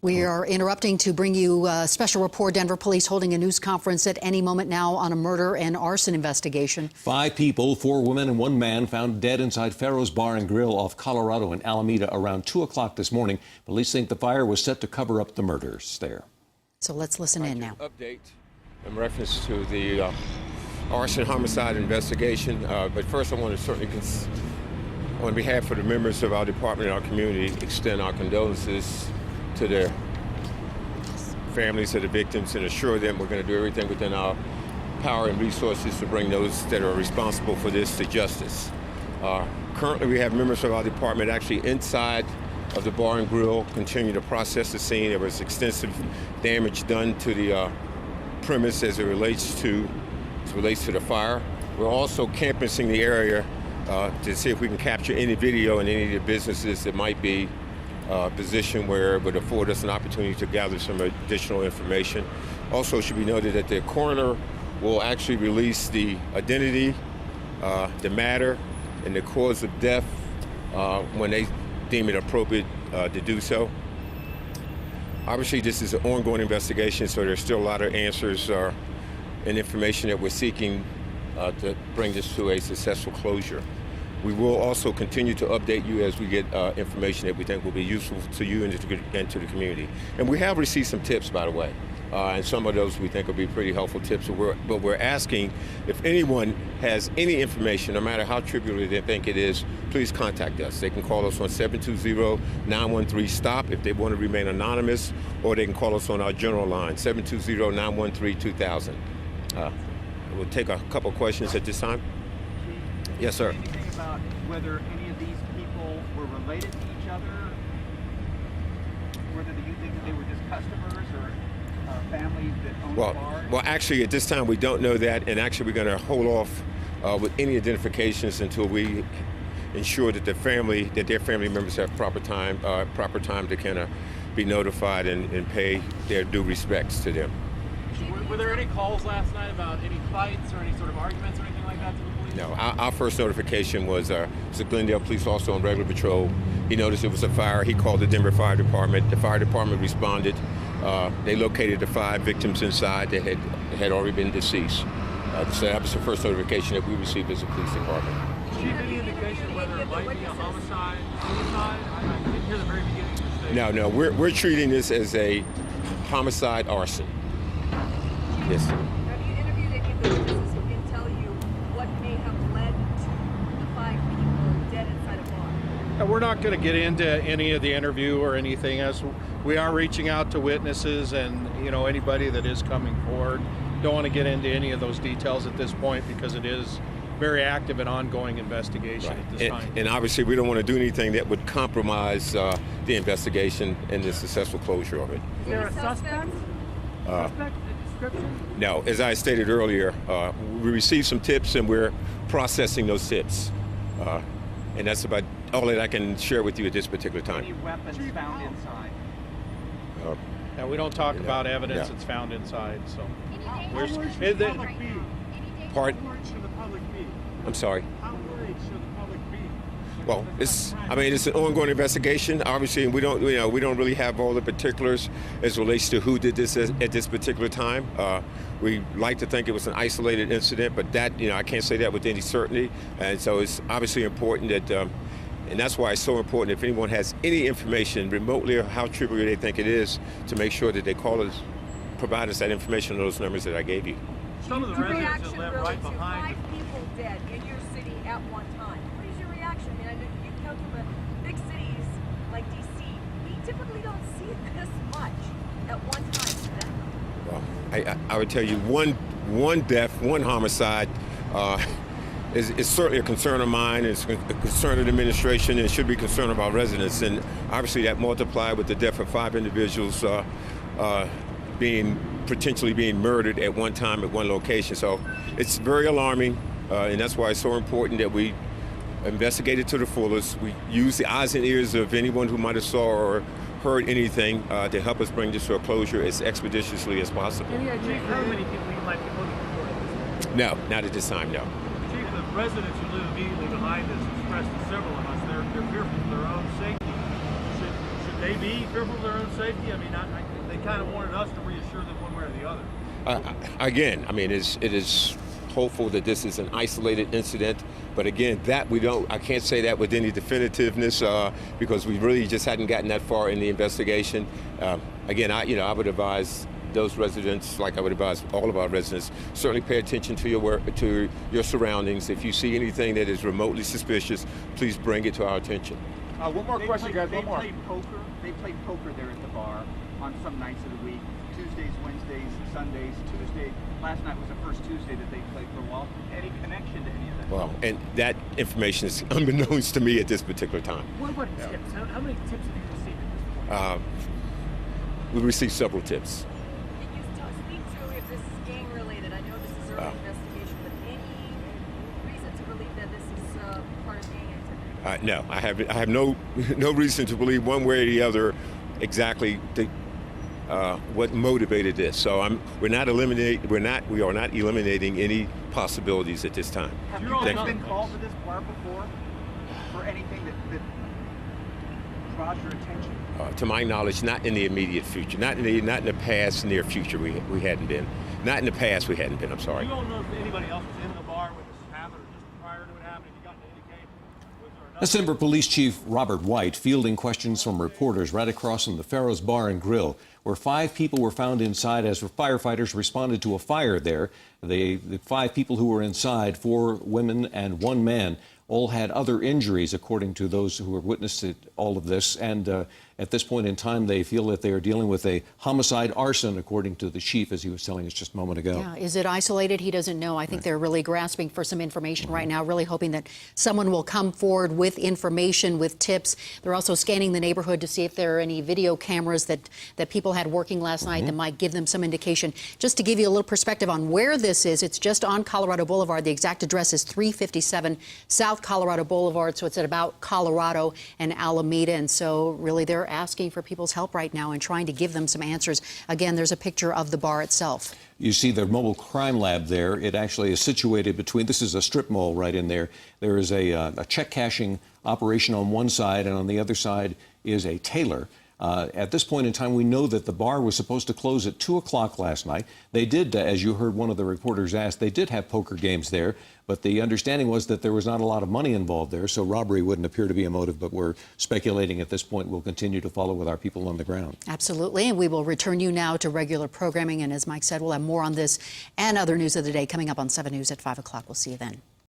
We are interrupting to bring you a special report. Denver police holding a news conference at any moment now on a murder and arson investigation. 5 people, 4 women and 1 man found dead inside Pharaoh's Bar and Grill off Colorado in Alameda around 2 o'clock this morning. Police think the fire was set to cover up the murders there. So let's listen in now. Update in reference to the arson homicide investigation. But first I want to certainly, on behalf of the members of our department and our community, extend our condolences to their families of the victims and assure them we're going to do everything within our power and resources to bring those that are responsible for this to justice. Currently, we have members of our department actually inside of the bar and grill, continue to process the scene. There was extensive damage done to the premise as it relates to the fire. We're also canvassing the area to see if we can capture any video in any of the businesses that might be position where it would afford us an opportunity to gather some additional information. Also, it should be noted that the coroner will actually release the identity, the matter, and the cause of death when they deem it appropriate to do so. Obviously, this is an ongoing investigation, so there's still a lot of answers and information that we're seeking to bring this to a successful closure. We will also continue to update you as we get information that we think will be useful to you and to the community. And we have received some tips, by the way, and some of those we think will be pretty helpful tips. But we're asking if anyone has any information, no matter how trivial they think it is, please contact us. They can call us on 720-913-STOP if they want to remain anonymous, or they can call us on our general line, 720-913-2000. We'll take a couple questions at this time. Yes, sir. About whether any of these people were related to each other, whether you think that they were just customers or families that owned the bar? Well, actually, at this time, we don't know that, and actually, we're going to hold off with any identifications until we ensure that their family members have proper time to kind of be notified and pay their due respects to them. Were there any calls last night about any fights or any sort of arguments or anything like that to the police? No, our first notification was the Glendale police officer on regular patrol. He noticed it was a fire. He called the Denver Fire Department. The fire department responded. They located the 5 victims inside that had already been deceased. So that was the first notification that we received as a police department. Did you have any indication whether it might be a homicide, suicide? I didn't hear the very beginning of the statement. No, we're treating this as a homicide arson. Yes. Have you interviewed any of the witnesses who can tell you what may have led to the 5 people dead inside a bar? We're not going to get into any of the interview or anything, as we are reaching out to witnesses and anybody that is coming forward. Don't want to get into any of those details at this point because it is very active and ongoing investigation at this time. And obviously, we don't want to do anything that would compromise the investigation and the successful closure of it. Is there a suspect? No, as I stated earlier, we received some tips and we're processing those tips. And that's about all that I can share with you at this particular time. Any weapons found inside? We don't talk about evidence that's found inside. So, How worried should the public be? Pardon? How worried should the public be? I'm sorry. How worried should the public be? Well, it's an ongoing investigation. Obviously, we don't really have all the particulars as relates to who did this at this particular time. We like to think it was an isolated incident, but that I can't say that with any certainty. And so it's obviously important that, and that's why it's so important if anyone has any information remotely or how trivial they think it is, to make sure that they call us, provide us that information on those numbers that I gave you. Some of the residents that live right behind. 5 people dead in your city at one time. What is your reaction? I mean, I know you come from the big cities like D.C. We typically don't see this much at one time. Well, I would tell you one death, one homicide is certainly a concern of mine. It's a concern of the administration, and it should be a concern of our residents. And obviously that multiplied with the death of 5 individuals potentially being murdered at one time at one location. So it's very alarming, and that's why it's so important that we investigate it to the fullest. We use the eyes and ears of anyone who might have saw or heard anything to help us bring this to a closure as expeditiously as possible. Any idea how many people you might be looking for at this point? No, not at this time, no. Chief, the residents who live immediately behind us expressed to several of us they're fearful for their own safety. Should they be fearful of their own safety? I mean, they kind of wanted us to reassure them one way or the other. Again, I mean, it is hopeful that this is an isolated incident, but again, I can't say that with any definitiveness because we really just hadn't gotten that far in the investigation. Again, I would advise those residents, like I would advise all of our residents, certainly pay attention to your surroundings. If you see anything that is remotely suspicious, please bring it to our attention. One more question, guys. One more. They played poker there at the bar on some nights of the week. Tuesdays, Wednesdays, Sundays. Last night was the first Tuesday that they played for a while. Any connection to any of that? Well, and that information is unbeknownst to me at this particular time. What about tips? How many tips have you received at this point? We received several tips. Can you speak to if this is gang related? I know this is early investigation, but any reason to believe that this is part of gang activity? No, I have no reason to believe one way or the other exactly what motivated this. So we are not eliminating any possibilities at this time. Have you guys been called to this bar before for anything that draws your attention? To my knowledge, not in the immediate future, not in the past near future. We hadn't been. Not in the past we hadn't been. I'm sorry. You don't know if anybody else was in the bar when this happened, or just prior to it happening. You got to indicate. Was there another? That's Denver Police Chief Robert White fielding questions from reporters right across from the Farrow's Bar and Grill, where 5 people were found inside as firefighters responded to a fire there. The 5 people who were inside, 4 women and 1 man, all had other injuries, according to those who have witnessed all of this. And at this point in time, they feel that they are dealing with a homicide arson, according to the chief, as he was telling us just a moment ago. Yeah, is it isolated? He doesn't know. I think they're really grasping for some information right now, really hoping that someone will come forward with information, with tips. They're also scanning the neighborhood to see if there are any video cameras that people had working last night that might give them some indication. Just to give you a little perspective on where this is, it's just on Colorado Boulevard. The exact address is 357 South Colorado Boulevard, so it's at about Colorado and Alameda. And so really they're asking for people's help right now and trying to give them some answers. Again, there's a picture of the bar itself. You see the mobile crime lab there. It actually is situated between, this is a strip mall right in there. There is a check cashing operation on one side, and on the other side is a tailor. At this point in time, we know that the bar was supposed to close at 2 o'clock last night. They did, as you heard one of the reporters ask, they did have poker games there, but the understanding was that there was not a lot of money involved there, so robbery wouldn't appear to be a motive, but we're speculating at this point. We'll continue to follow with our people on the ground. Absolutely, and we will return you now to regular programming, and as Mike said, we'll have more on this and other news of the day coming up on 7 News at 5 o'clock. We'll see you then.